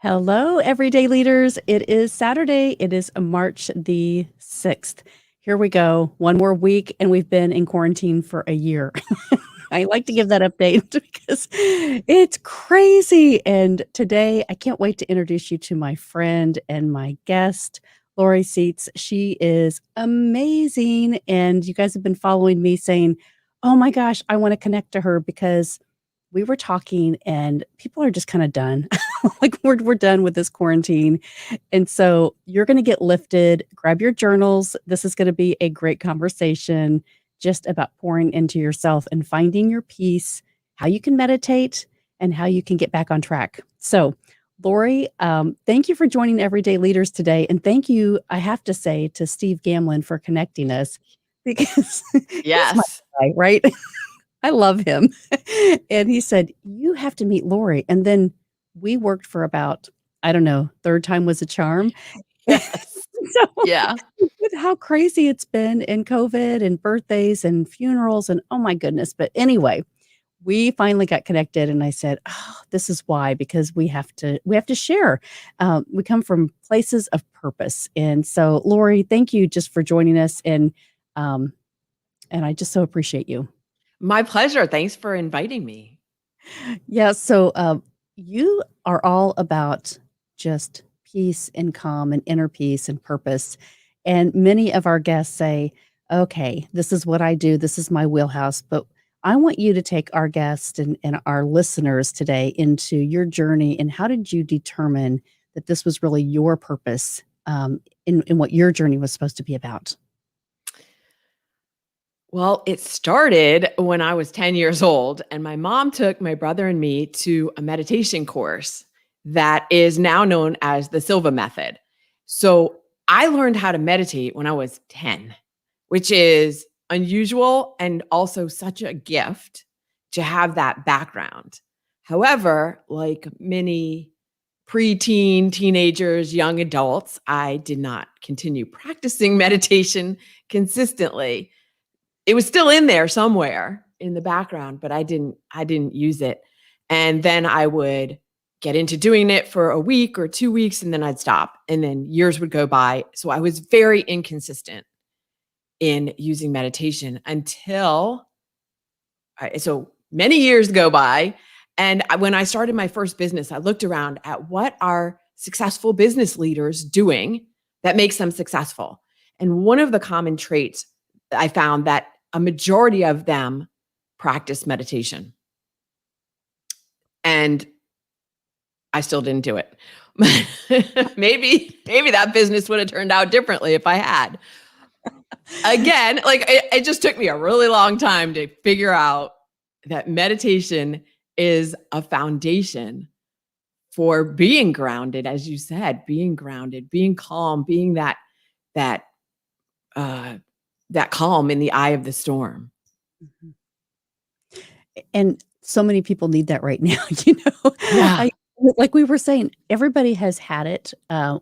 Hello, everyday leaders. It is Saturday. It is March the 6th. Here we go. One more week, and we've been in quarantine for a year. I like to give that update because it's crazy. And today, I can't wait to introduce you to my friend and my guest, Lori Saitz. She is amazing. And you guys have been following me saying, oh my gosh, I want to connect to her because we were talking and people are just kind of done. Like we're done with this quarantine. And so you're going to get lifted, grab your journals. This is going to be a great conversation just about pouring into yourself and finding your peace, how you can meditate and how you can get back on track. So Lori, thank you for joining Everyday Leaders today. And thank you, I have to say, to Steve Gamlin for connecting us because he's my Yes. guy, right? I love him. And he said, you have to meet Lori. And then we worked for about, I don't know, third time was a charm. Yes. So Yeah. with how crazy it's been in COVID and birthdays and funerals and oh my goodness. But anyway, we finally got connected and I said, oh, this is why, because we have to share. We come from places of purpose. And so Lori, thank you just for joining us. And I just so appreciate you. My pleasure. Thanks for inviting me. Yeah, so you are all about just peace and calm and inner peace and purpose. And many of our guests say, okay, this is what I do, this is my wheelhouse. But I want you to take our guests and our listeners today into your journey and how did you determine that this was really your purpose in what your journey was supposed to be about? Well, it started when I was 10 years old, and my mom took my brother and me to a meditation course that is now known as the Silva method. So I learned how to meditate when I was 10, which is unusual and also such a gift to have that background. However, like many preteen, teenagers, young adults, I did not continue practicing meditation consistently. It was still in there somewhere in the background, but I didn't use it. And then I would get into doing it for a week or 2 weeks and then I'd stop and then years would go by. So I was very inconsistent in using meditation until so many years go by. And when I started my first business, I looked around at what are successful business leaders doing that makes them successful. And one of the common traits I found that a majority of them practice meditation. And I still didn't do it. maybe that business would have turned out differently if I had. Again, like it just took me a really long time to figure out that meditation is a foundation for being grounded, as you said, being grounded, being calm, being that uh, that calm in the eye of the storm. Mhm. And so many people need that right now, you know? Yeah. I like we were saying, everybody has had it,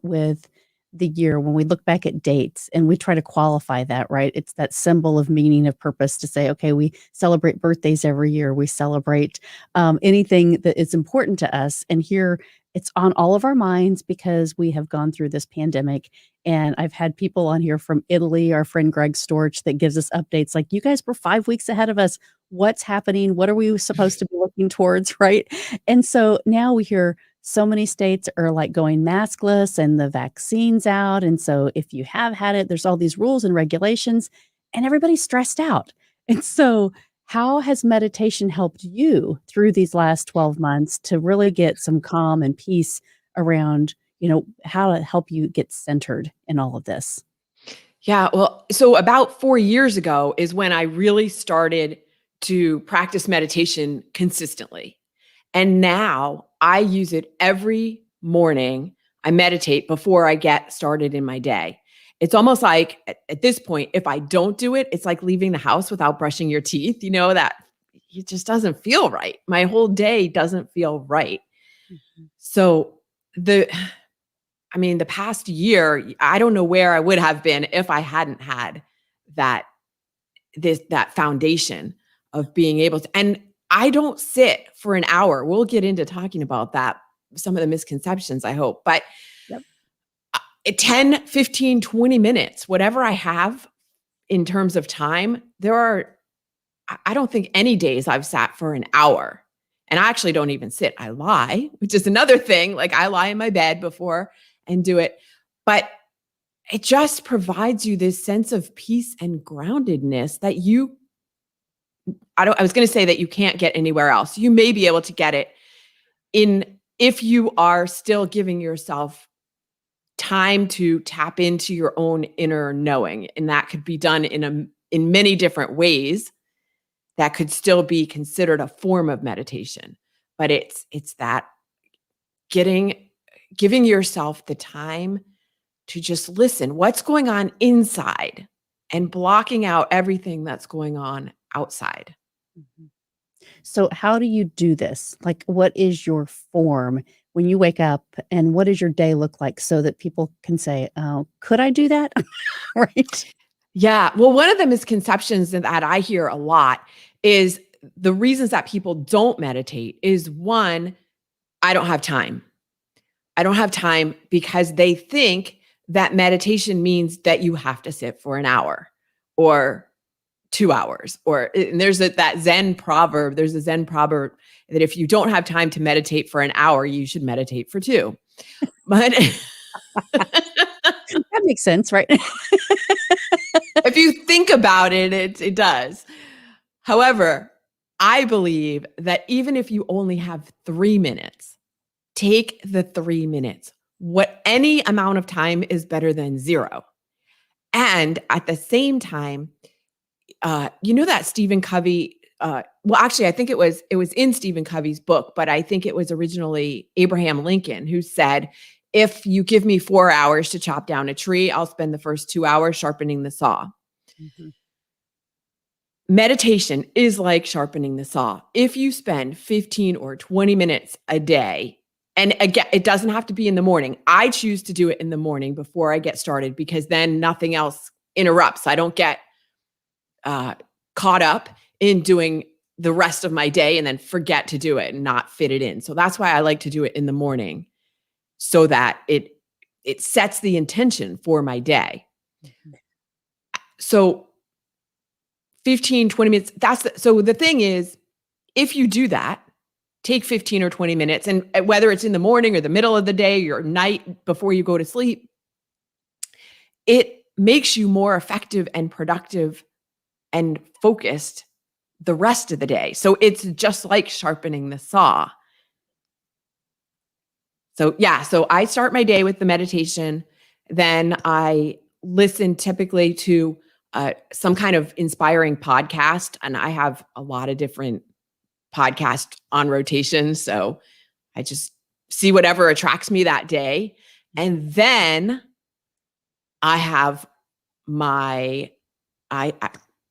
with the year when we look back at dates and we try to qualify that, right? It's that symbol of meaning, of purpose to say, okay, we celebrate birthdays every year. We celebrate, anything that is important to us, and here it's on all of our minds because we have gone through this pandemic, and I've had people on here from Italy, our friend Greg Storch, that gives us updates like, "You guys were 5 weeks ahead of us. What's happening? What are we supposed to be looking towards?" Right? And so now we hear so many states are like going maskless and the vaccine's out. And so if you have had it, there's all these rules and regulations and everybody's stressed out. And so how has meditation helped you through these last 12 months to really get some calm and peace around, how to help you get centered in all of this? Yeah, well, so about 4 years ago is when I really started to practice meditation consistently. And now I use it every morning. I meditate before I get started in my day. It's almost like at this point, if I don't do it, it's like leaving the house without brushing your teeth, that it just doesn't feel right. My whole day doesn't feel right. Mhm. So the the past year, I don't know where I would have been if I hadn't had that that foundation of being able to. And I don't sit for an hour. We'll get into talking about that. some of the misconceptions, I hope. But Yep. 10, 15, 20 minutes, whatever I have in terms of time, I don't think any days I've sat for an hour. And I actually don't even sit. I lie, which is another thing. Like I lie in my bed before and do it. But it just provides you this sense of peace and groundedness that I was going to say that you can't get anywhere else. You may be able to get it if you are still giving yourself time to tap into your own inner knowing. And that could be done in many different ways. That could still be considered a form of meditation. But it's that giving yourself the time to just listen. What's going on inside and blocking out everything that's going on outside. Mhm. So how do you do this? Like, what is your form when you wake up, and what does your day look like so that people can say, "Oh, could I do that?" Right? Yeah. Well, one of the misconceptions that I hear a lot is the reasons that people don't meditate is one, I don't have time. I don't have time because they think that meditation means that you have to sit for an hour or 2 hours, and there's that Zen proverb. There's a Zen proverb that if you don't have time to meditate for an hour, you should meditate for 2. But That makes sense, right? if you think about it, it does. However, I believe that even if you only have 3 minutes, take the 3 minutes. Any amount of time is better than 0. And at the same time, that Stephen Covey, well, actually, I think it was in Stephen Covey's book, but I think it was originally Abraham Lincoln who said, if you give me 4 hours to chop down a tree, I'll spend the first 2 hours sharpening the saw. Mhm. Meditation is like sharpening the saw. If you spend 15 or 20 minutes a day, and again, it doesn't have to be in the morning. I choose to do it in the morning before I get started because then nothing else interrupts. I don't get caught up in doing the rest of my day and then forget to do it and not fit it in. So that's why I like to do it in the morning so that it sets the intention for my day. Mhm. So 15, 20 minutes, so the thing is, if you do that, take 15 or 20 minutes, and whether it's in the morning or the middle of the day or night before you go to sleep, it makes you more effective and productive and focused the rest of the day. So it's just like sharpening the saw. So yeah, so I start my day with the meditation. Then I listen typically to some kind of inspiring podcast. And I have a lot of different podcasts on rotation. So I just see whatever attracts me that day. And then I have my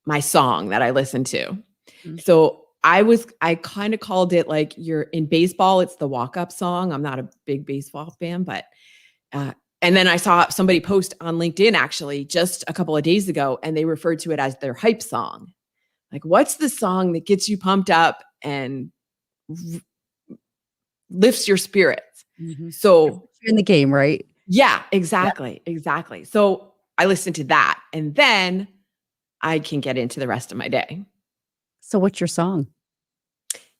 my song that I listen to. Mhm. So I kind of called it like you're in baseball, it's the walk-up song. I'm not a big baseball fan, but uh, and then I saw somebody post on LinkedIn actually just a couple of days ago, and they referred to it as their hype song. Like, what's the song that gets you pumped up and r- lifts your spirits? Mhm. So You're in the game, right? yeah, Yeah. exactly. So I listen to that, and then I can get into the rest of my day. So what's your song?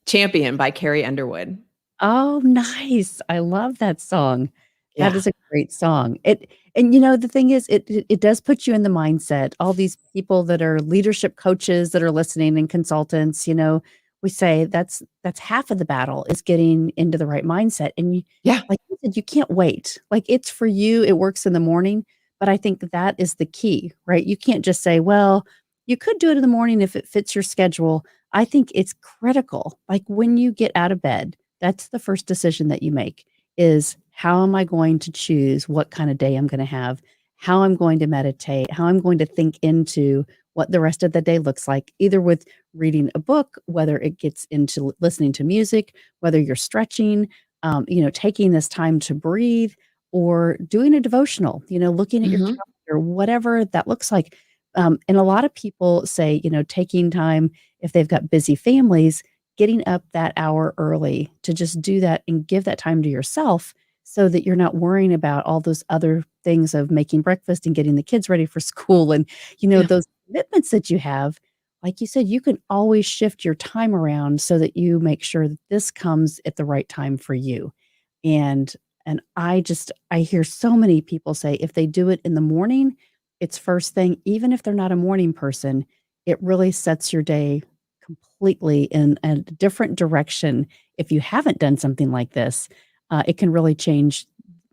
Champion by Carrie Underwood. Oh, nice. I love that song. That Yeah. is a great song. The thing is, it does put you in the mindset. All these people that are leadership coaches that are listening and consultants, we say that's half of the battle is getting into the right mindset. And Yeah. like you said, you can't wait. Like it's for you, it works in the morning, but I think that is the key, right? You can't just say, well, you could do it in the morning if it fits your schedule. I think it's critical. Like when you get out of bed, that's the first decision that you make is how am I going to choose what kind of day I'm going to have, how I'm going to meditate, how I'm going to think into what the rest of the day looks like, either with reading a book, whether it gets into listening to music, whether you're stretching, taking this time to breathe or doing a devotional, looking at your Mhm. calendar, whatever that looks like. And a lot of people say, taking time if they've got busy families, getting up that hour early to just do that and give that time to yourself so that you're not worrying about all those other things of making breakfast and getting the kids ready for school and, Yeah. those commitments that you have. Like you said, you can always shift your time around so that you make sure that this comes at the right time for you. And I hear so many people say if they do it in the morning, it's first thing, even if they're not a morning person, it really sets your day completely in a different direction. If you haven't done something like this, it can really change,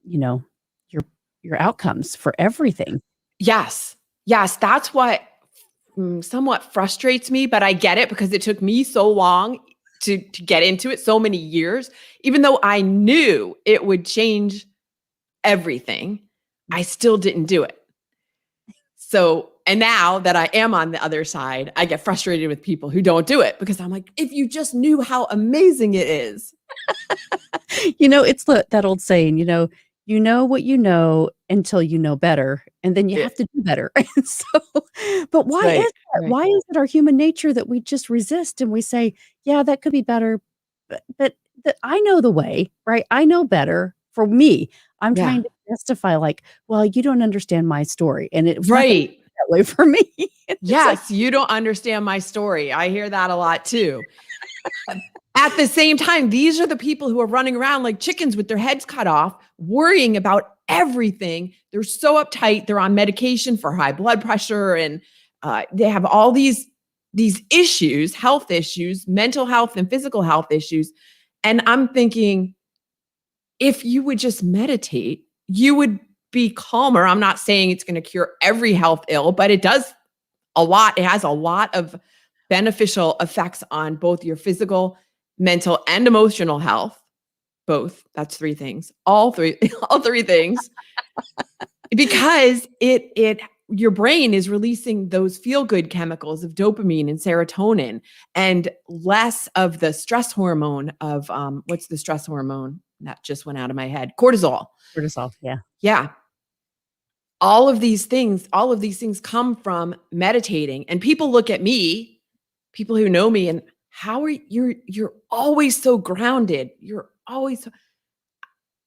you know, your your outcomes for everything. Yes. Yes. That's what somewhat frustrates me, but I get it because it took me so long to get into it, so many years. Even though I knew it would change everything, I still didn't do it. So, and now that I am on the other side, I get frustrated with people who don't do it because I'm like, if you just knew how amazing it is. It's that old saying, you know what you know until you know better, and then you Yeah. have to do better. And so, but why is Right. that? Right. Why is it our human nature that we just resist and we say, "Yeah, that could be better," but I know the way, right? I know better. For me, I'm Yeah. trying to justify, like, "Well, you don't understand my story, and it was not gonna Right. be that way for me." And it's like, Yes. You don't understand my story. I hear that a lot too. At the same time, these are the people who are running around like chickens with their heads cut off, worrying about everything. They're so uptight. They're on medication for high blood pressure, and they have all these issues, health issues, mental health and physical health issues. And I'm thinking, if you would just meditate, you would be calmer. I'm not saying it's going to cure every health ill, but it does a lot. It has a lot of beneficial effects on both your physical, mental, and emotional health. Both. That's three things. All three, all three things. Because it your brain is releasing those feel-good chemicals of dopamine and serotonin and less of the stress hormone of what's the stress hormone? That just went out of my head. Cortisol. cortisol, yeah. Yeah. All of these things come from meditating. And people look at me, people who know me, and how are you're always so grounded. You're always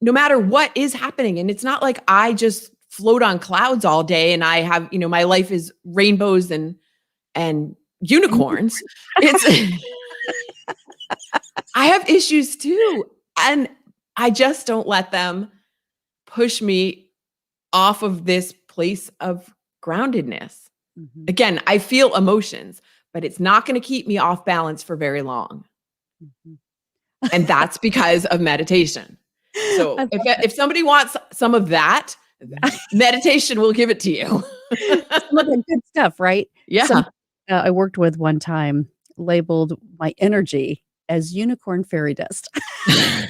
no matter what is happening. And it's not like I just float on clouds all day and I have, my life is rainbows and unicorns. It's I have issues too. And I just don't let them push me off of this place of groundedness. Mhm, Again, I feel emotions, but it's not going to keep me off balance for very long. mhm. And that's because of meditation. I So love if somebody wants some of that, that. meditation will give it to you. Some of the good stuff, right? Some Yeah. I worked with one time labeled my energy as unicorn fairy dust. And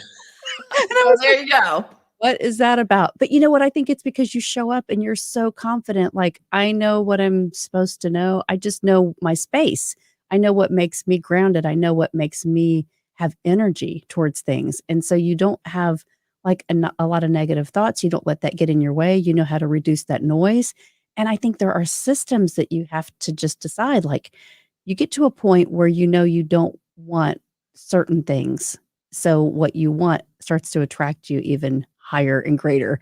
I Well, was there like, you go. "What is that about?" But you know what? I think it's because you show up and you're so confident, like, "I know what I'm supposed to know. I just know my space. I know what makes me grounded. I know what makes me have energy towards things." And so you don't have, like, a lot of negative thoughts. You don't let that get in your way. You know how to reduce that noise. And I think there are systems that you have to just decide, like, you get to a point where you know you don't want certain things. So what you want starts to attract you even higher and greater.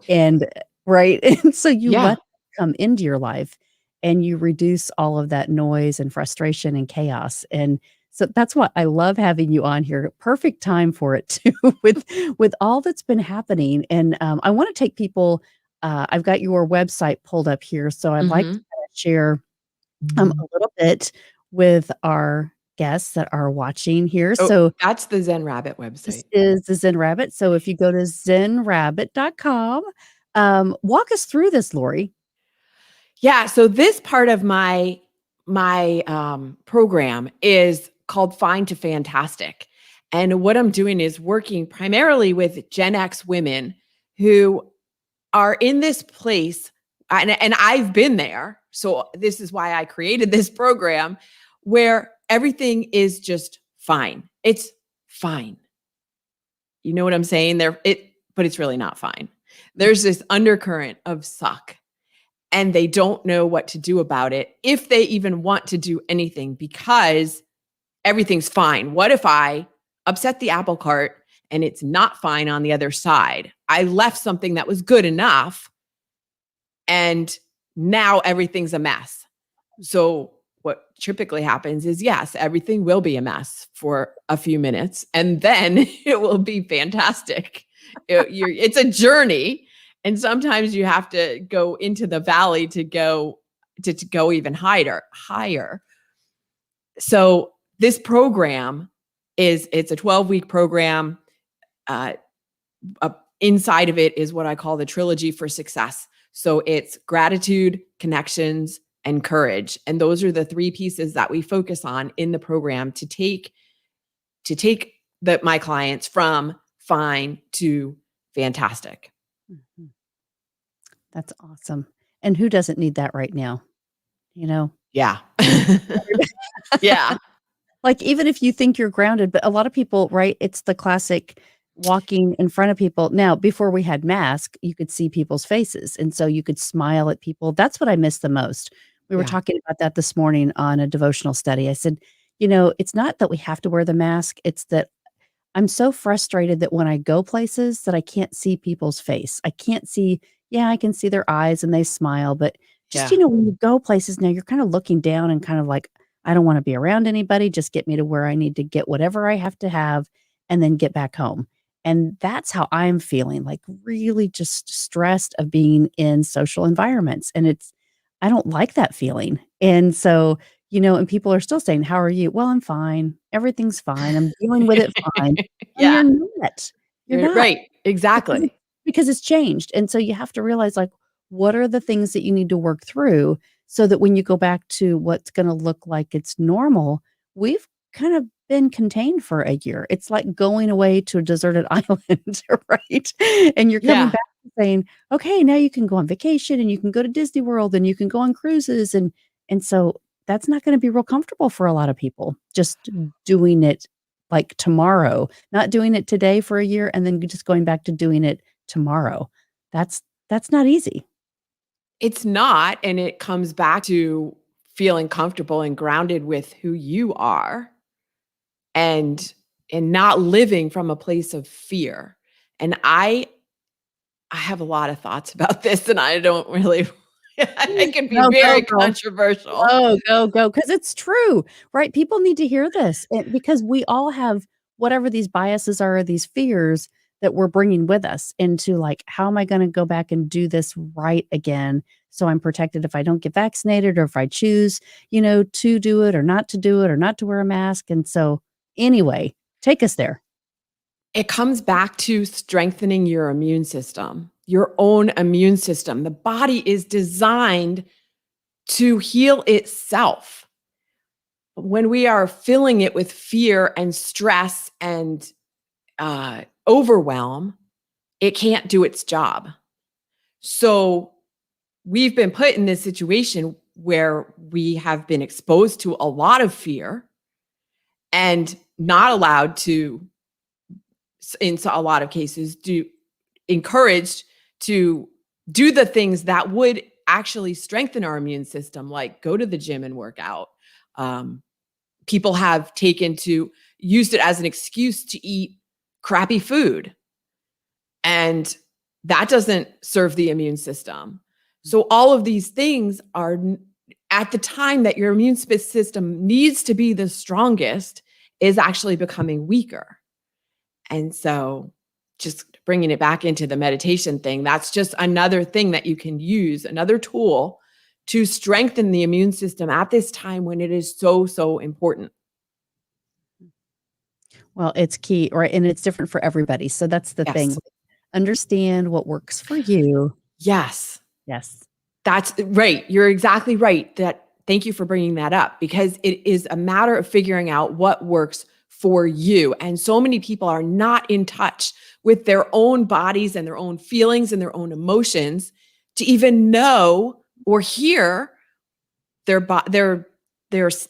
And right? And so you Yeah. let that come into your life and you reduce all of that noise and frustration and chaos. And so that's why I love having you on here. Perfect time for it too with all that's been happening. And I want to take people I've got your website pulled up here. So I'd like to Mhm. kinda share a little bit with our guests that are watching here. Oh, So that's the Zen Rabbit this website. is the Zen Rabbit. So if you go to zenrabbit.com, walk us through this, Lori. Yeah, so this part of my program is called Find to Fantastic. And what I'm doing is working primarily with Gen X women who are in this place, and I've been there. So this is why I created this program where everything is just fine. It's fine. You know what I'm saying? But it's really not fine. There's this undercurrent of suck and they don't know what to do about it if they even want to do anything because everything's fine. What if I upset the apple cart and it's not fine on the other side? I left something that was good enough and now everything's a mess. So what typically happens is, yes, everything will be a mess for a few minutes and then it will be fantastic. It's a journey. And sometimes you have to go into the valley to go even higher. So this program it's a 12-week program. Inside of it is what I call the trilogy for success. So it's gratitude, connections, and courage. And those are the three pieces that we focus on in the program to take my clients from fine to fantastic. Mhm. That's awesome. And who doesn't need that right now? Yeah. Yeah. Like, even if you think you're grounded, but a lot of people, right? It's the classic walking in front of people. Now, before we had masks, you could see people's faces, and so you could smile at people. That's what I miss the most. We were Yeah. talking about that this morning on a devotional study. I said, it's not that we have to wear the mask, it's that I'm so frustrated that when I go places that I can't see people's face. I can't see I can see their eyes and they smile, but just, Yeah. when you go places now, you're kind of looking down and kind of like, I don't wanna be around anybody, just get me to where I need to get whatever I have to have and then get back home. And that's how I'm feeling, like, really just stressed of being in social environments, and I don't like that feeling. And so, and people are still saying, "How are you?" "Well, I'm fine. Everything's fine. I'm dealing with it fine." And Yeah. you're not. You're You're not right. because Exactly. it's changed, and so you have to realize, like, what are the things that you need to work through so that when you go back to what's gonna look like it's normal, we've kind of been contained for a year. It's like going away to a deserted island, right? And you're coming Yeah. back and saying, "Okay, now you can go on vacation, and you can go to Disney World, and you can go on cruises," and so that's not gonna be real comfortable for a lot of people, just doing it, like, tomorrow, not doing it today for a year and then just going back to doing it tomorrow. That's that's not easy. It's not, and it comes back to feeling comfortable and grounded with who you are and not living from a place of fear. And I have a lot of thoughts about this and I don't really I can be No, go, very girl. controversial. Go, because it's true, right? People need to hear this, because we all have whatever these biases are, or these fears that we're bringing with us into, like, how am I gonna go back and do this right again so I'm protected if I don't get vaccinated or if I choose, to do it or not to do it or not to wear a mask, and so, anyway, take us there. It comes back to strengthening your immune system, your own immune system. The body is designed to heal itself. When we are filling it with fear and stress and overwhelm, it can't do its job. So we've been put in this situation where we have been exposed to a lot of fear and not allowed to, in a lot of cases, encouraged to do the things that would actually strengthen our immune system, like go to the gym and work out. People have used it as an excuse to eat crappy food. And that doesn't serve the immune system. So all of these things are at the time that your immune system needs to be the strongest is actually becoming weaker. And so just bringing it back into the meditation thing, that's just another thing that you can use, another tool to strengthen the immune system at this time when it is so, so important. Well, it's key, right? And it's different for everybody. So that's the thing. Yes. Understand what works for you. Yes. Yes. That's right. You're exactly right. Thank you for bringing that up because it is a matter of figuring out what works for you. And so many people are not in touch with their own bodies and their own feelings and their own emotions to even know or hear their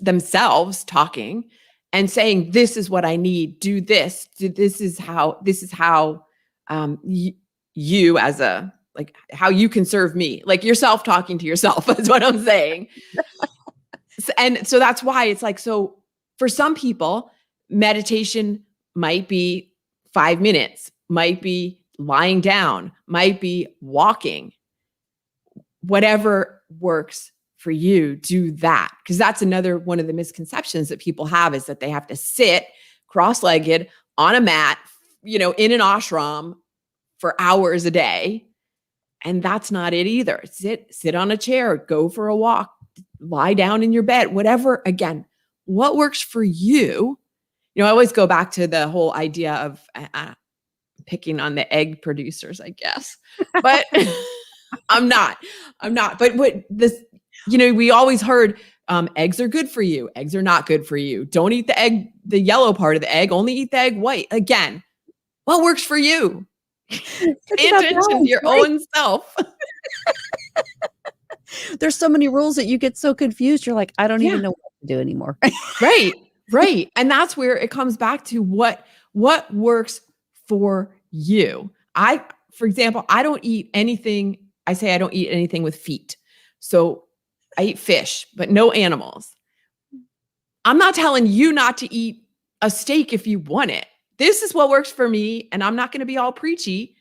themselves talking and saying, "This is what I need. Do this. This is how you as a like how you can serve me." Like yourself talking to yourself is what I'm saying. And so that's why it's like so For some people, meditation might be 5 minutes, might be lying down, might be walking. Whatever works for you, do that. Because that's another one of the misconceptions that people have, is that they have to sit cross-legged on a mat, in an ashram for hours a day. And that's not it either. Sit on a chair, go for a walk, lie down in your bed, whatever. Again, what works for you? I always go back to the whole idea of picking on the egg producers, I guess, but I'm not. But what this, we always heard, eggs are good for you. Eggs are not good for you. Don't eat the egg, the yellow part of the egg. Only eat the egg white. Again, what works for you? Pay attention to your own self. There's so many rules that you get so confused. You're like, I don't even know what to do anymore. Right. And that's where it comes back to what works for you. For example, I don't eat anything. I say I don't eat anything with feet. So I eat fish, but no animals. I'm not telling you not to eat a steak if you want it. This is what works for me, and I'm not going to be all preachy.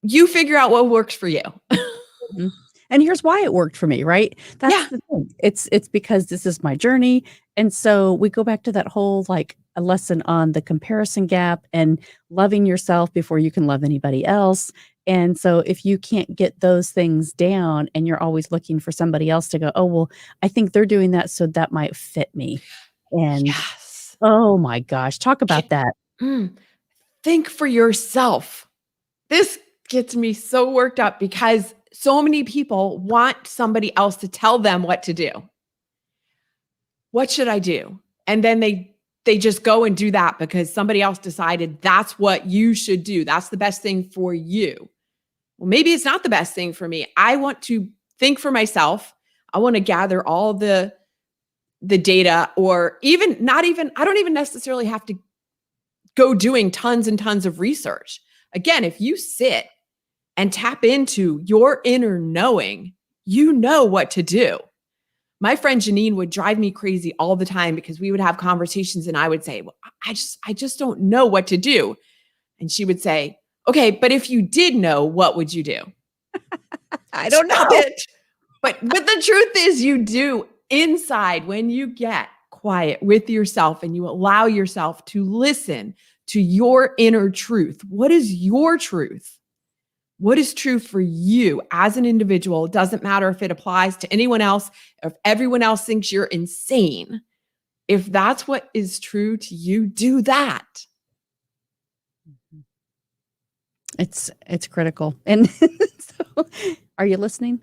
You figure out what works for you. Mm-hmm. And here's why it worked for me, right? That's the thing. It's because this is my journey. And so we go back to that whole, like, a lesson on the comparison gap and loving yourself before you can love anybody else. And so if you can't get those things down and you're always looking for somebody else to go, oh, well, I think they're doing that, so that might fit me. And oh my gosh, talk about that. Think for yourself. This gets me so worked up because so many people want somebody else to tell them what to do. What should I do? And then they just go and do that because somebody else decided that's what you should do. That's the best thing for you. Well, maybe it's not the best thing for me. I want to think for myself. I want to gather all the data, or I don't even necessarily have to go doing tons and tons of research. Again, if you sit and tap into your inner knowing, you know what to do. My friend Janine would drive me crazy all the time because we would have conversations and I would say, well, I just don't know what to do. And she would say, okay, but if you did know, what would you do? I don't know. But the truth is, you do. Inside, when you get quiet with yourself and you allow yourself to listen to your inner truth. What is your truth? What is true for you as an individual? It doesn't matter if it applies to anyone else, or if everyone else thinks you're insane. If that's what is true to you, do that. It's critical. And so, are you listening?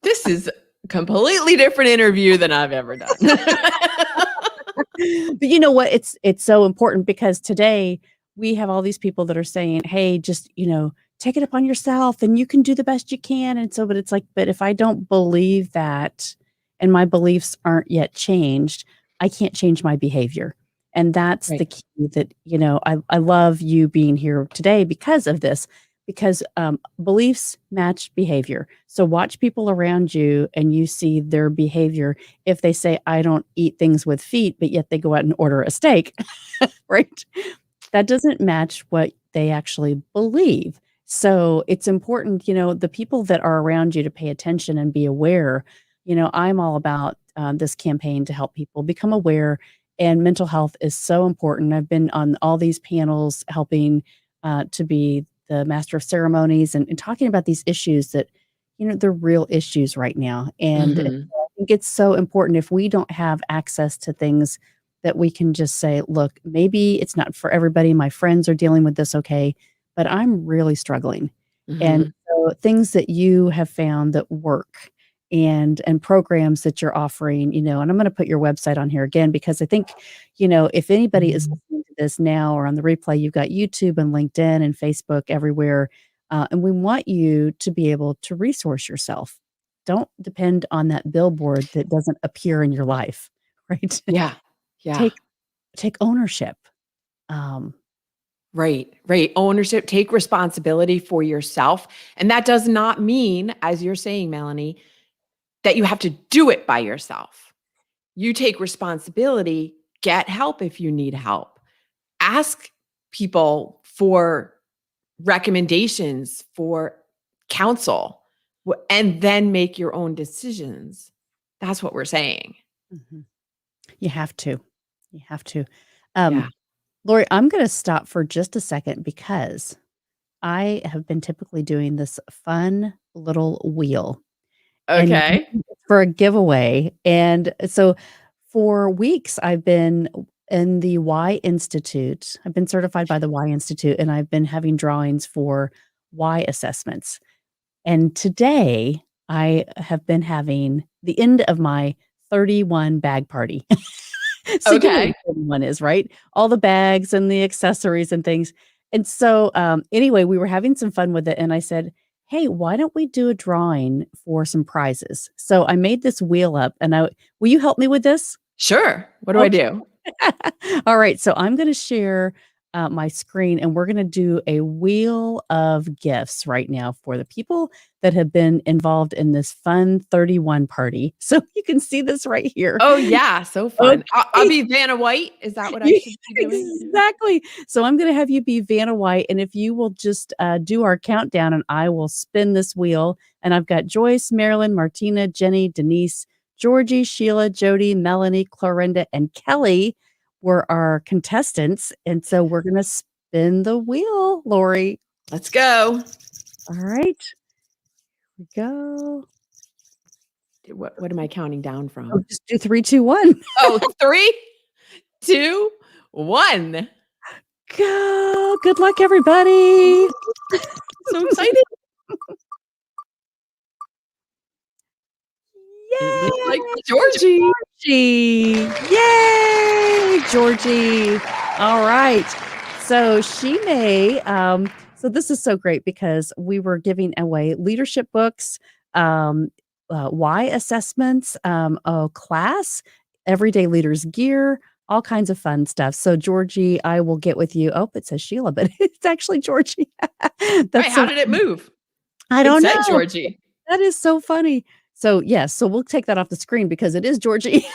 This is a completely different interview than I've ever done. But you know what? It's so important because today we have all these people that are saying, hey, just, take it upon yourself and you can do the best you can. And so, but it's like, but if I don't believe that and my beliefs aren't yet changed, I can't change my behavior. And that's the key that, I love you being here today because of this, because beliefs match behavior. So watch people around you and you see their behavior. If they say, I don't eat things with feet, but yet they go out and order a steak, right? That doesn't match what they actually believe. So it's important, the people that are around you to pay attention and be aware. I'm all about this campaign to help people become aware. And mental health is so important. I've been on all these panels helping to be the master of ceremonies and talking about these issues that, they're real issues right now. And I think it's so important if we don't have access to things that we can just say, look, maybe it's not for everybody. My friends are dealing with this okay, but I'm really struggling. And so things that you have found that work and programs that you're offering, and I'm going to put your website on here again, because I think, if anybody is listening to this now or on the replay, you've got YouTube and LinkedIn and Facebook everywhere. And we want you to be able to resource yourself. Don't depend on that billboard that doesn't appear in your life, right? Yeah. Take ownership. Right. Ownership, take responsibility for yourself. And that does not mean, as you're saying, Melanie, that you have to do it by yourself. You take responsibility, get help if you need help. Ask people for recommendations, for counsel, and then make your own decisions. That's what we're saying. Mhm. You have to. You have to. Yeah. Lori, I'm going to stop for just a second because I have been typically doing this fun little wheel and Okay. for a giveaway. And so for weeks, I've been in the Y Institute. I've been certified by the Y Institute, and I've been having drawings for Y assessments. And today, I have been having the end of my 31 bag party. So you know Okay. what 31 is, right? All the bags and the accessories and things. And so, anyway, we were having some fun with it, and I said, "Hey, why don't we do a drawing for some prizes?" So I made this wheel up, and will you help me with this? Sure. What do I Okay. do? All right, so I'm gonna share, my screen, and we're gonna do a wheel of gifts right now for the people that have been involved in this fun 31 party. So you can see this right here. Oh, yeah. So fun. I'll Okay. be Vanna White. Is that what I Yeah, should be doing? exactly. So I'm gonna have you be Vanna White, and if you will just, do our countdown, and I will spin this wheel, and I've got Joyce, Marilyn, Martina, Jenny, Denise, Georgie, Sheila, Jody, Melanie, Clorinda, and Kelly were our contestants, and so we're gonna spin the wheel, Lori. Let's go. All right. Here we go. What am I counting down Oh, from? just do 3, 2, 1. Oh, 3, 2, 1. Go. Good luck, everybody. So excited. It looks like Yay, Georgie. Georgie. Yay, Georgie. All right. So she may, so this is so great because we were giving away leadership books, Y assessments, a class, everyday leaders gear, all kinds of fun stuff. So Georgie, I will get with you. Oh, it says Sheila, but it's actually Georgie. Right. That's How so did it move? I It don't said know. Georgie. That is so funny. So, yes, so we'll take that off the screen because it is Georgie.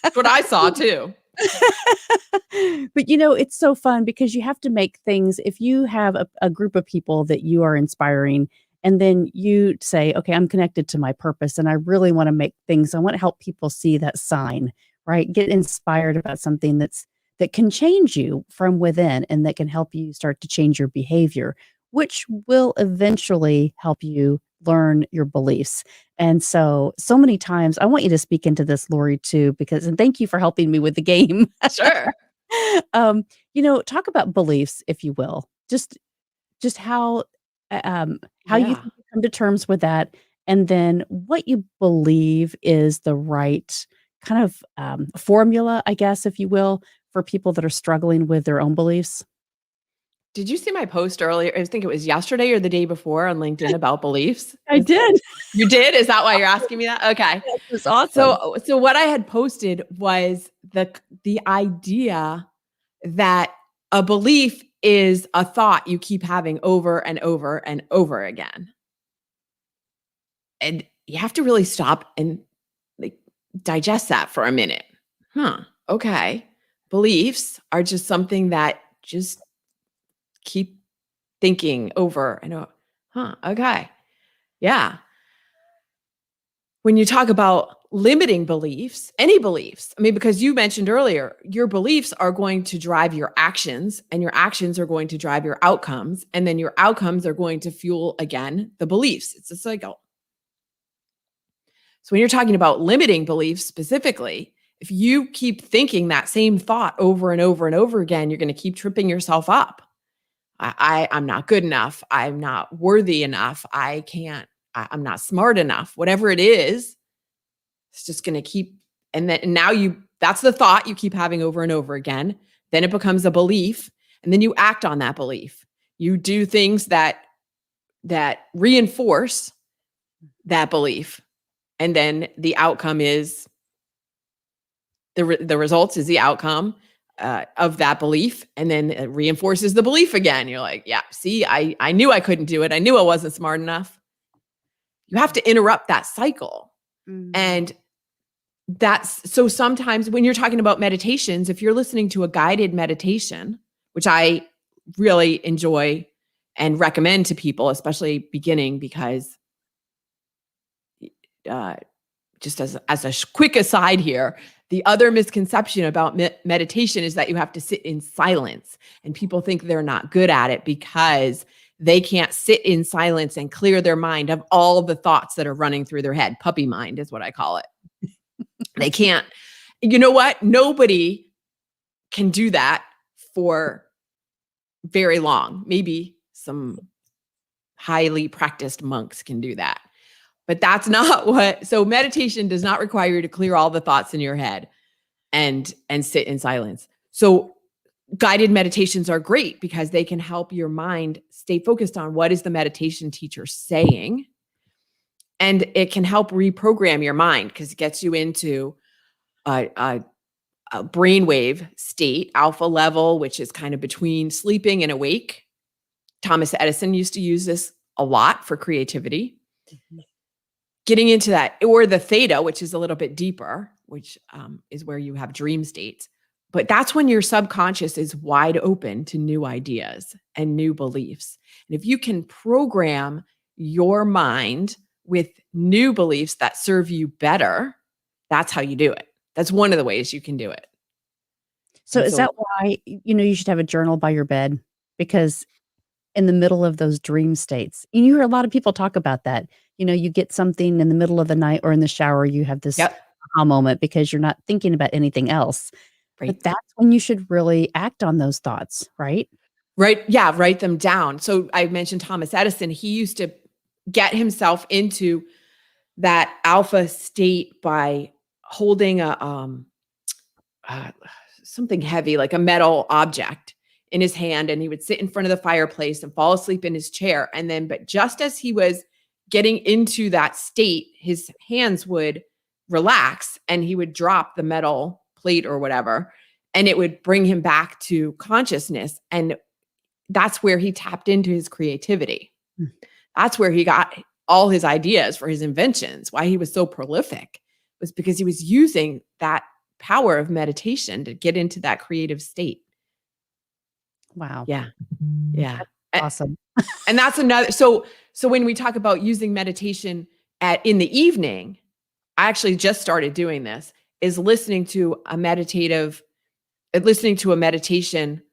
That's what I saw too. But, it's so fun because you have to make things if you have a group of people that you are inspiring, and then you say, "Okay, I'm connected to my purpose, and I really wanna make things I wanna help people see that sign," right? Get inspired about something that can change you from within and that can help you start to change your behavior, which will eventually help you learn your beliefs. And so many times I want you to speak into this, Lori, too, because and thank you for helping me with the game. Sure. Talk about beliefs, if you will. Just how you Yeah. think you come to terms with that, and then what you believe is the right kind of, formula, I guess, if you will, for people that are struggling with their own beliefs. Did you see my post earlier? I think it was yesterday or the day before on LinkedIn about beliefs. I did. You did? Is that why you're asking me that? Okay. That was awesome. So what I had posted was the idea that a belief is a thought you keep having over and over and over again. And you have to really stop and like digest that for a minute. Huh. Okay. Beliefs are just something that just keep thinking over and over. Huh. Okay. Yeah. When you talk about limiting beliefs, any beliefs, I mean, because you mentioned earlier, your beliefs are going to drive your actions, and your actions are going to drive your outcomes. And then your outcomes are going to fuel again the beliefs. It's a cycle. So when you're talking about limiting beliefs specifically, if you keep thinking that same thought over and over and over again, you're going to keep tripping yourself up. I'm not good enough. I'm not worthy enough. I can't, I'm not smart enough. Whatever it is, it's just going to keep, and now that's the thought you keep having over and over again. Then it becomes a belief, and then you act on that belief. You do things that reinforce that belief. And then the outcome is the results is the outcome of that belief, and then it reinforces the belief again. You're like, yeah, see, I knew I couldn't do it. I knew I wasn't smart enough. You have to interrupt that cycle. And that's so sometimes when you're talking about meditations, if you're listening to a guided meditation, which I really enjoy and recommend to people, especially beginning, because just as a quick aside here, the other misconception about meditation is that you have to sit in silence, and people think they're not good at it because they can't sit in silence and clear their mind of all the thoughts that are running through their head. Puppy mind is what I call it. They can't. You know what? Nobody can do that for very long. Maybe some highly practiced monks can do that. But that's not so meditation does not require you to clear all the thoughts in your head and sit in silence. So guided meditations are great because they can help your mind stay focused on what is the meditation teacher saying. And it can help reprogram your mind because it gets you into a brainwave state, alpha level, which is kind of between sleeping and awake. Thomas Edison used to use this a lot for creativity. Getting into that, or the theta, which is a little bit deeper, which is where you have dream states. But that's when your subconscious is wide open to new ideas and new beliefs. And if you can program your mind with new beliefs that serve you better, that's how you do it. That's one of the ways you can do it. So is that why, you should have a journal by your bed? Because in the middle of those dream states, and you hear a lot of people talk about that. You get something in the middle of the night or in the shower, you have this aha moment because you're not thinking about anything else. Right. But that's when you should really act on those thoughts, right? Right. Yeah. Write them down. So I mentioned Thomas Edison. He used to get himself into that alpha state by holding something heavy, like a metal object in his hand. And he would sit in front of the fireplace and fall asleep in his chair. And then, but just as he was getting into that state, his hands would relax and he would drop the metal plate or whatever, and it would bring him back to consciousness. And that's where he tapped into his creativity. That's where he got all his ideas for his inventions. Why he was so prolific was because he was using that power of meditation to get into that creative state. Wow. Yeah. Yeah. That's awesome. And that's another. So when we talk about using meditation in the evening, I actually just started doing this, is listening to a meditation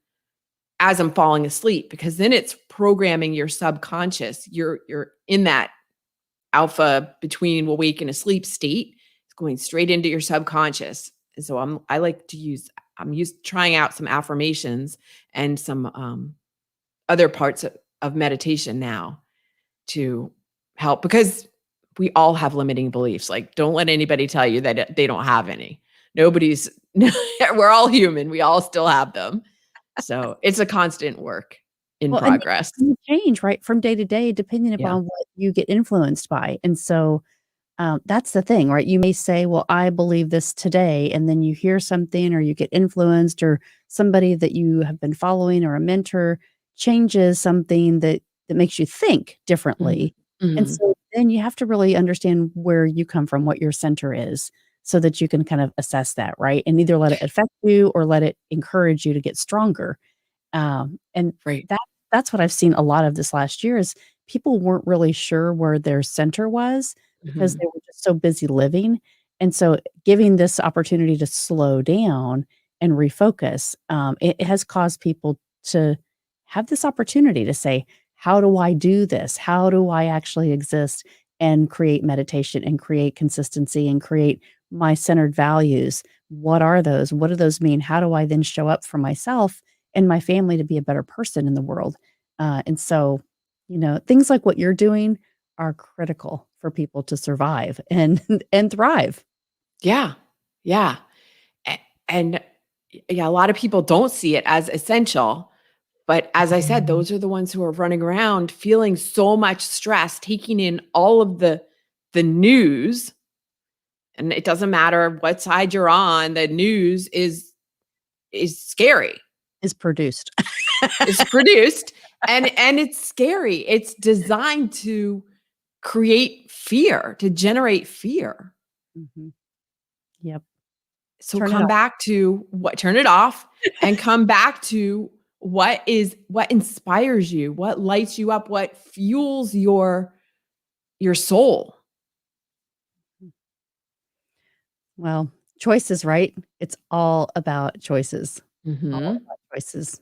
as I'm falling asleep, because then it's programming your subconscious. You're in that alpha between awake and asleep state. It's going straight into your subconscious. And so I'm trying out some affirmations and some other parts of meditation now to help, because we all have limiting beliefs. Like, don't let anybody tell you that they don't have any. We're all human. We all still have them. So it's a constant work in progress. And you change, right, from day to day, depending upon what you get influenced by. And so that's the thing, right? You may say, well, I believe this today, and then you hear something or you get influenced, or somebody that you have been following or a mentor changes something that makes you think differently. Mm-hmm. And so then you have to really understand where you come from, what your center is, so that you can kind of assess that, right? And either let it affect you or let it encourage you to get stronger. And that's what I've seen a lot of this last year is people weren't really sure where their center was because they were just so busy living. And so giving this opportunity to slow down and refocus, it has caused people to have this opportunity to say, how do I do this? How do I actually exist and create meditation and create consistency and create my centered values? What are those? What do those mean? How do I then show up for myself and my family to be a better person in the world? And so, things like what you're doing are critical for people to survive and thrive. Yeah. Yeah. And a lot of people don't see it as essential. But as I said, those are the ones who are running around feeling so much stress, taking in all of the news. And it doesn't matter what side you're on, the news is scary. Is produced. It's produced and it's scary. It's designed to create fear, to generate fear. Mhm. Yep. So Turn it come off. back to turn it off and come back to what inspires you, what lights you up, what fuels your soul. Well, choices, right? It's all about choices. All Mhm. about choices.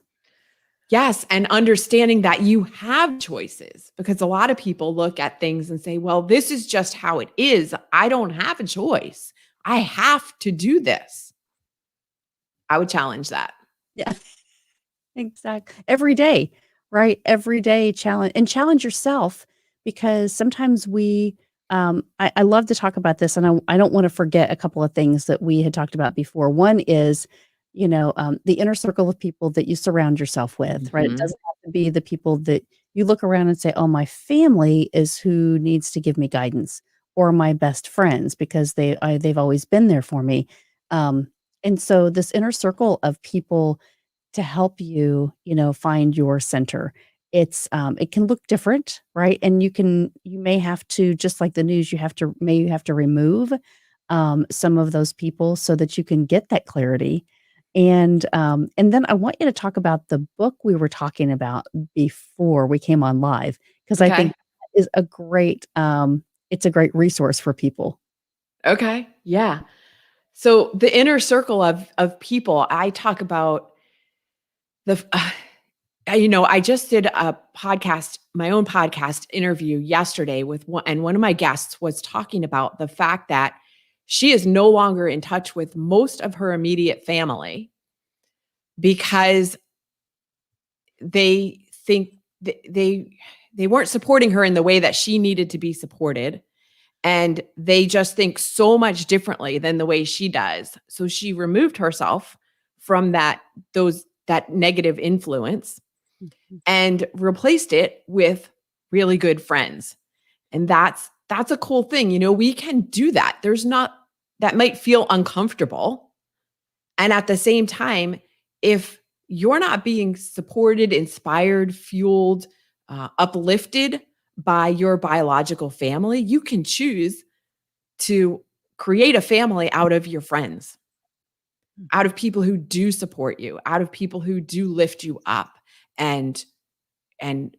Yes, and understanding that you have choices because a lot of people look at things and say, "Well, this is just how it is. I don't have a choice. I have to do this." I would challenge that. Yeah. Every day, right? Every day challenge yourself because sometimes I love to talk about this and I don't want to forget a couple of things that we had talked about before. One is, the inner circle of people that you surround yourself with, right? It Mhm. doesn't have to be the people that you look around and say, oh, my family is who needs to give me guidance or my best friends because they've always been there for me. Um, and so this inner circle of people to help you, find your center. It can look different, right? And you may have to, just like the news, you have to remove some of those people so that you can get that clarity. And then I want you to talk about the book we were talking about before we came on live, because I think Okay. that is it's a great resource for people. Okay. Yeah. So the inner circle of people, I talk about I just did a podcast, my own podcast interview yesterday with one of my guests was talking about the fact that she is no longer in touch with most of her immediate family because they think they weren't supporting her in the way that she needed to be supported, and they just think so much differently than the way she does. So she removed herself from that negative influence Mhm. and replaced it with really good friends. And that's a cool thing. We can do that. That might feel uncomfortable. And at the same time, if you're not being supported, inspired, fueled, uplifted by your biological family, you can choose to create a family out of your friends, out of people who do support you, out of people who do lift you up and and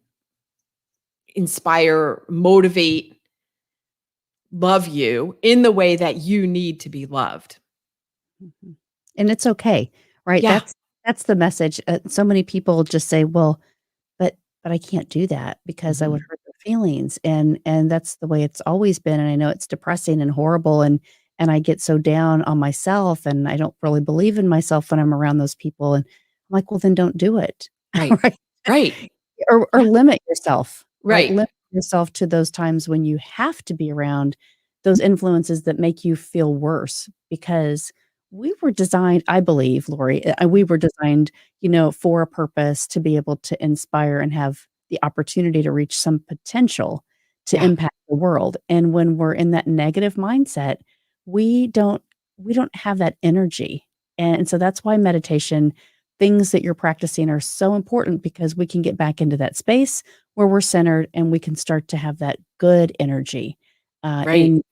inspire, motivate, love you in the way that you need to be loved. Mhm. And it's okay, right? Yeah. That's the message. So many people just say, "Well, but I can't do that because I would Mhm. hurt their feelings," and that's the way it's always been, and I know it's depressing and horrible, and I get so down on myself, and I don't really believe in myself when I'm around those people, and I'm like, "Well, then don't do it." Right. Right? Right. Or Yeah. limit yourself, right? Right. Limit yourself to those times when you have to be around those influences that make you feel worse because we were designed, I believe, Lori, we were designed, for a purpose to be able to inspire and have the opportunity to reach some potential to Yeah. impact the world. And when we're in that negative mindset, we don't we don't have that energy. And so that's why meditation, things that you're practicing are so important because we can get back into that space where we're centered and we can start to have that good energy. Uh, Right. and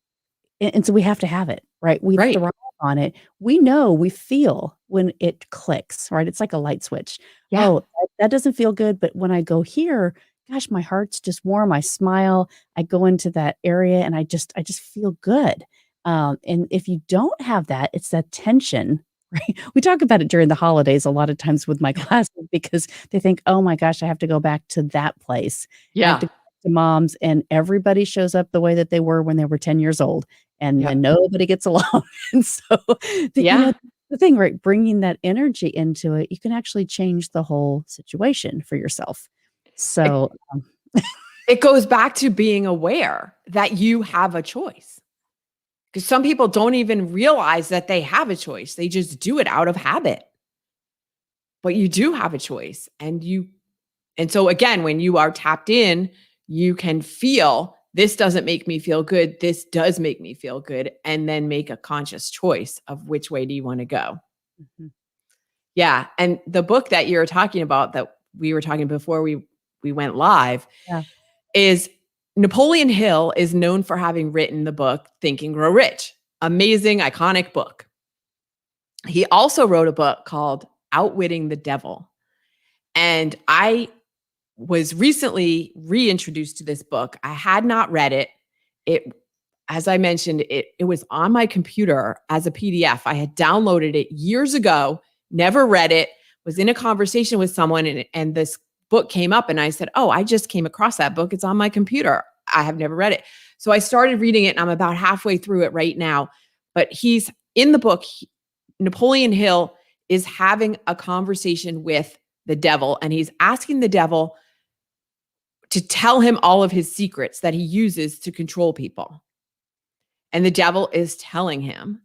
and so we have to have it, right? We Right. thrive on it. We feel when it clicks, right? It's like a light switch. Yeah. Oh, that doesn't feel good, but when I go here, gosh, my heart's just warm. I smile. I go into that area and I just feel good. And if you don't have that, it's that tension, right? We talk about it during the holidays a lot of times with my classes because they think, oh my gosh, I have to go back to that place. I have Yeah. to go back to mom's, and everybody shows up the way that they were when they were 10 years old and Yep. then nobody gets along. And so Yeah. the thing, right, bringing that energy into it, you can actually change the whole situation for yourself. It So, it goes back to being aware that you have a choice. Because some people don't even realize that they have a choice. They just do it out of habit. But you do have a choice. And so again, when you are tapped in, you can feel this doesn't make me feel good. This does make me feel good. And then make a conscious choice of which way do you want to go. mhm, Yeah. And the book that you're talking about that we were talking before we went live yeah, is Napoleon Hill is known for having written the book Think and Grow Rich. Amazing, iconic book. He also wrote a book called Outwitting the Devil. And I was recently reintroduced to this book. I had not read it. It, as I mentioned, it was on my computer as a PDF. I had downloaded it years ago, never read it, was in a conversation with someone, and this book came up, and I said, oh, I just came across that book. It's on my computer. I have never read it. So I started reading it, and I'm about halfway through it right now. But he's in the book, Napoleon Hill is having a conversation with the devil, and he's asking the devil to tell him all of his secrets that he uses to control people. And the devil is telling him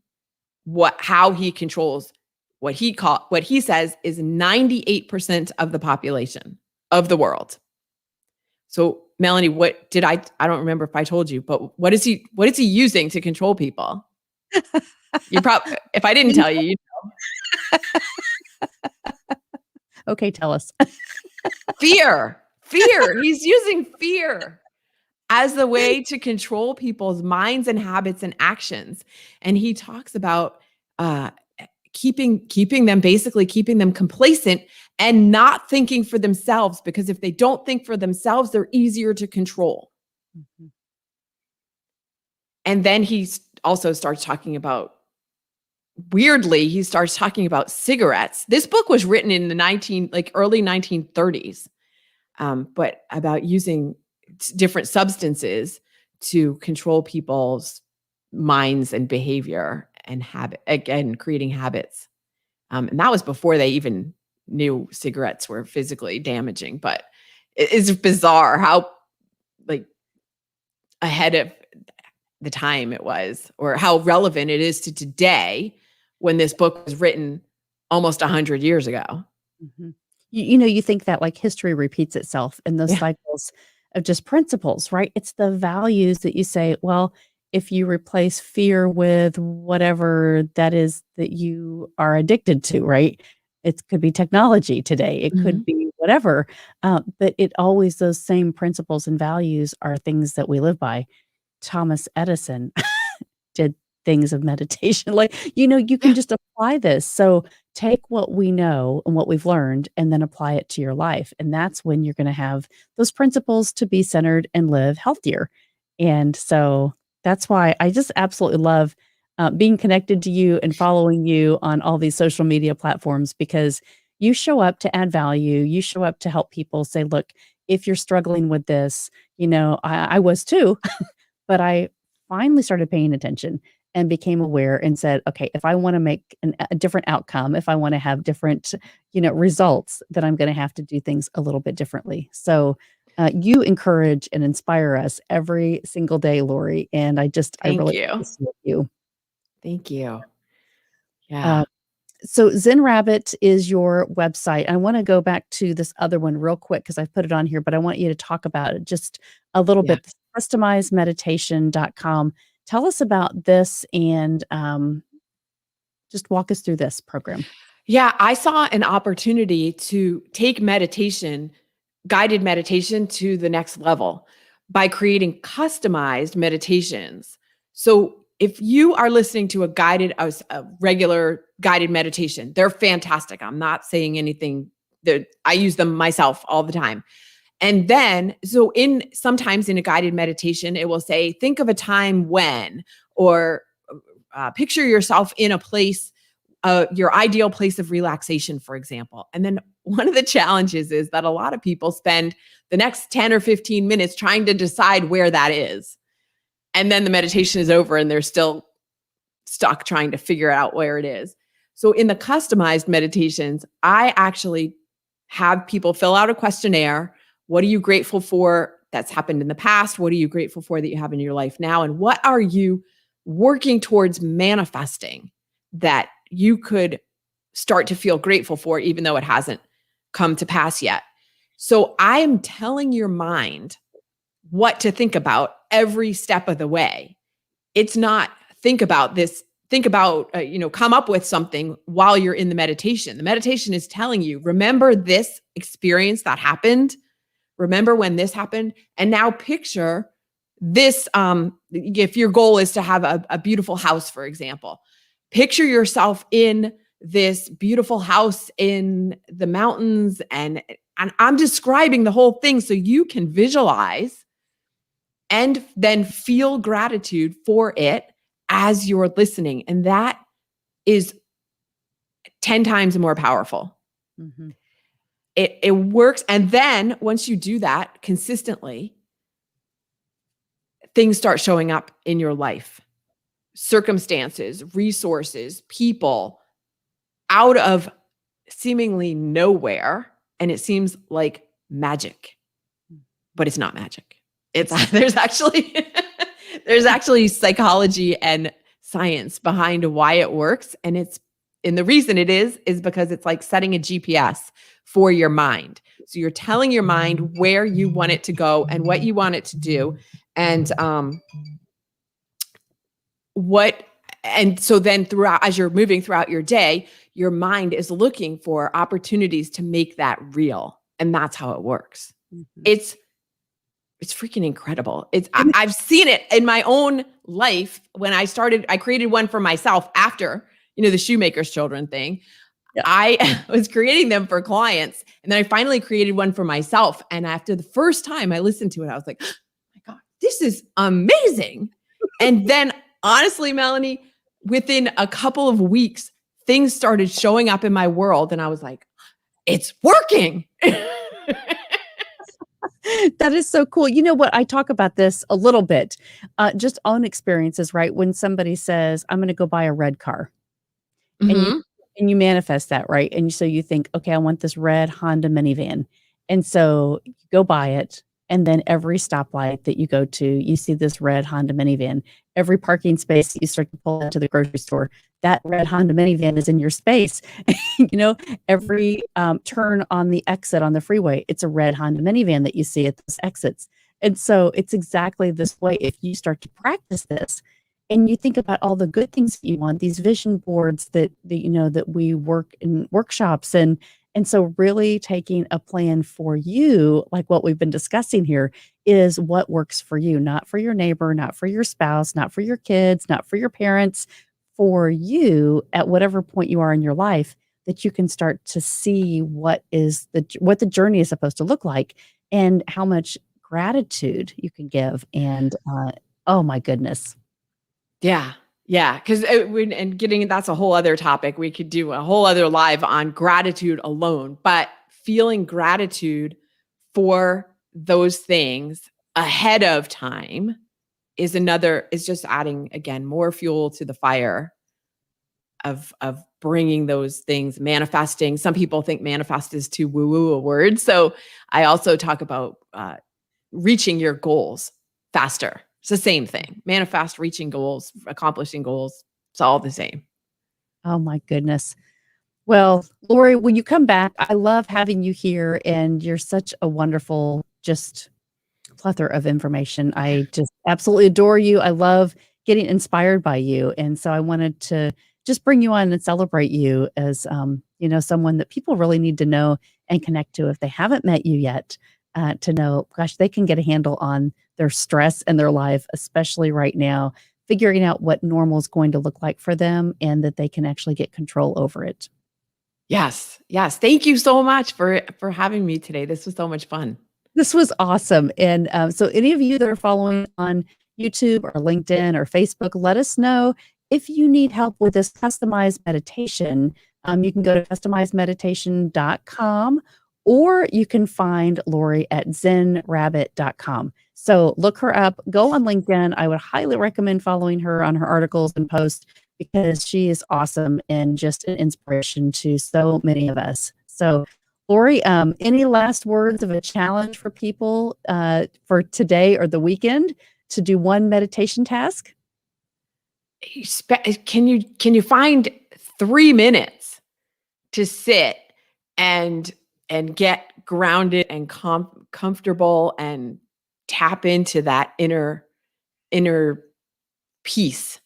how he controls what he says is 98% of the population of the world. So Melanie, I don't remember if I told you, but what is he using to control people? You probably, if I didn't tell you, Okay, tell us. Fear. He's using fear as the way to control people's minds and habits and actions. And he talks about keeping them complacent and not thinking for themselves, because if they don't think for themselves, they're easier to control. Mm-hmm. And then he also starts talking about, weirdly, he starts talking about cigarettes. This book was written in the early 1930s, but about using different substances to control people's minds and behavior and habit, again, creating habits. And that was before they even knew cigarettes were physically damaging. But it's bizarre how ahead of the time it was, or how relevant it is to today when this book was written almost 100 years ago. Mm-hmm. You think that history repeats itself in those cycles of just principles, right? It's the values that you say, well, if you replace fear with whatever that is that you are addicted to, right? It could be technology today. It could be whatever. But those same principles and values are things that we live by. Thomas Edison did things of meditation. You can just apply this. So take what we know and what we've learned and then apply it to your life. And that's when you're going to have those principles to be centered and live healthier. And so that's why I just absolutely love being connected to you and following you on all these social media platforms, because you show up to add value. You show up to help people say, look, if you're struggling with this, I was too, but I finally started paying attention and became aware and said, okay, if I want to make a different outcome, if I want to have different, results, then I'm going to have to do things a little bit differently. So you encourage and inspire us every single day, Lori. And I really appreciate you. Thank you. Yeah. So Zen Rabbit is your website. I want to go back to this other one real quick because I've put it on here, but I want you to talk about it just a little bit. Customizedmeditation.com. Tell us about this and just walk us through this program. Yeah, I saw an opportunity to take guided meditation to the next level by creating customized meditations. So if you are listening to a regular guided meditation, they're fantastic. I'm not saying anything that I use them myself all the time. And then, sometimes in a guided meditation, it will say, think of a time when, or picture yourself in a place, your ideal place of relaxation, for example. And then one of the challenges is that a lot of people spend the next 10 or 15 minutes trying to decide where that is. And then the meditation is over and they're still stuck trying to figure out where it is. So in the customized meditations, I actually have people fill out a questionnaire. What are you grateful for that's happened in the past? What are you grateful for that you have in your life now? And what are you working towards manifesting that you could start to feel grateful for, even though it hasn't come to pass yet? So I am telling your mind what to think about every step of the way. It's not think about this, come up with something while you're in the meditation. The meditation is telling you, remember this experience that happened. Remember when this happened. And now picture this if your goal is to have a beautiful house, for example, picture yourself in this beautiful house in the mountains, and I'm describing the whole thing so you can visualize and then feel gratitude for it as you're listening. And that is 10 times more powerful. Mm-hmm. It works. And then once you do that consistently, things start showing up in your life. Circumstances, resources, people out of seemingly nowhere. And it seems like magic, but it's not magic. There's actually psychology and science behind why it works. And the reason it is because it's like setting a GPS for your mind. So you're telling your mind where you want it to go and what you want it to do. And so then as you're moving throughout your day, your mind is looking for opportunities to make that real. And that's how it works. Mm-hmm. It's freaking incredible. I've seen it in my own life. When I created one for myself after, the shoemaker's children thing. Yeah. I was creating them for clients. And then I finally created one for myself. And after the first time I listened to it, I was like, oh my God, this is amazing. And then honestly, Melahni, within a couple of weeks, things started showing up in my world. And I was like, it's working. That is so cool. You know what? I talk about this a little bit, just on experiences, right? When somebody says, I'm going to go buy a red car. Mm-hmm. And you manifest that, right? And so you think, okay, I want this red Honda minivan. And so you go buy it. And then every stoplight that you go to, you see this red Honda minivan. Every parking space that you start to pull into the grocery store, that red Honda minivan is in your space. Every turn on the exit on the freeway, it's a red Honda minivan that you see at those exits. And so it's exactly this way. If you start to practice this and you think about all the good things that you want, these vision boards that we work in workshops, and so really taking a plan for you, like what we've been discussing here, is what works for you, not for your neighbor, not for your spouse, not for your kids, not for your parents, for you at whatever point you are in your life, that you can start to see what the journey is supposed to look like and how much gratitude you can give. And oh my goodness. Yeah. Yeah. Because that's a whole other topic. We could do a whole other live on gratitude alone, but feeling gratitude for those things ahead of time is just adding, again, more fuel to the fire of bringing those things, manifesting. Some people think manifest is too woo-woo a word. So I also talk about reaching your goals faster. It's the same thing. Manifest, reaching goals, accomplishing goals. It's all the same. Oh my goodness. Well, Lori, when you come back, I love having you here, and you're such a wonderful, just plethora of information. I just absolutely adore you. I love getting inspired by you. And so I wanted to just bring you on and celebrate you as, someone that people really need to know and connect to if they haven't met you yet, to know, gosh, they can get a handle on their stress and their life, especially right now, figuring out what normal is going to look like for them and that they can actually get control over it. Yes. Yes. Thank you so much for having me today. This was so much fun. This was awesome. And so any of you that are following on YouTube or LinkedIn or Facebook, let us know if you need help with this customized meditation. You can go to customizedmeditation.com, or you can find Lori at zenrabbit.com. So look her up, go on LinkedIn. I would highly recommend following her on her articles and posts, because she is awesome and just an inspiration to so many of us. So Lori, any last words of a challenge for people for today or the weekend to do one meditation task? Can you find 3 minutes to sit and get grounded and comfortable and tap into that inner peace?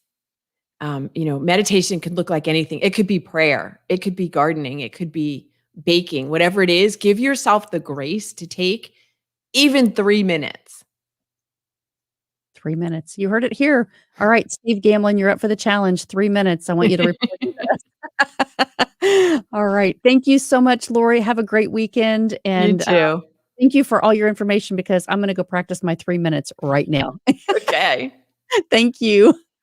Meditation could look like anything. It could be prayer. It could be gardening. It could be baking, whatever it is. Give yourself the grace to take even 3 minutes. 3 minutes. You heard it here. All right, Steve Gamlin, you're up for the challenge. 3 minutes. I want you to report me this. All right. Thank you so much, Lori. Have a great weekend, You and, too. thank you for all your information because I'm gonna go practice my 3 minutes right now. Okay. Thank you.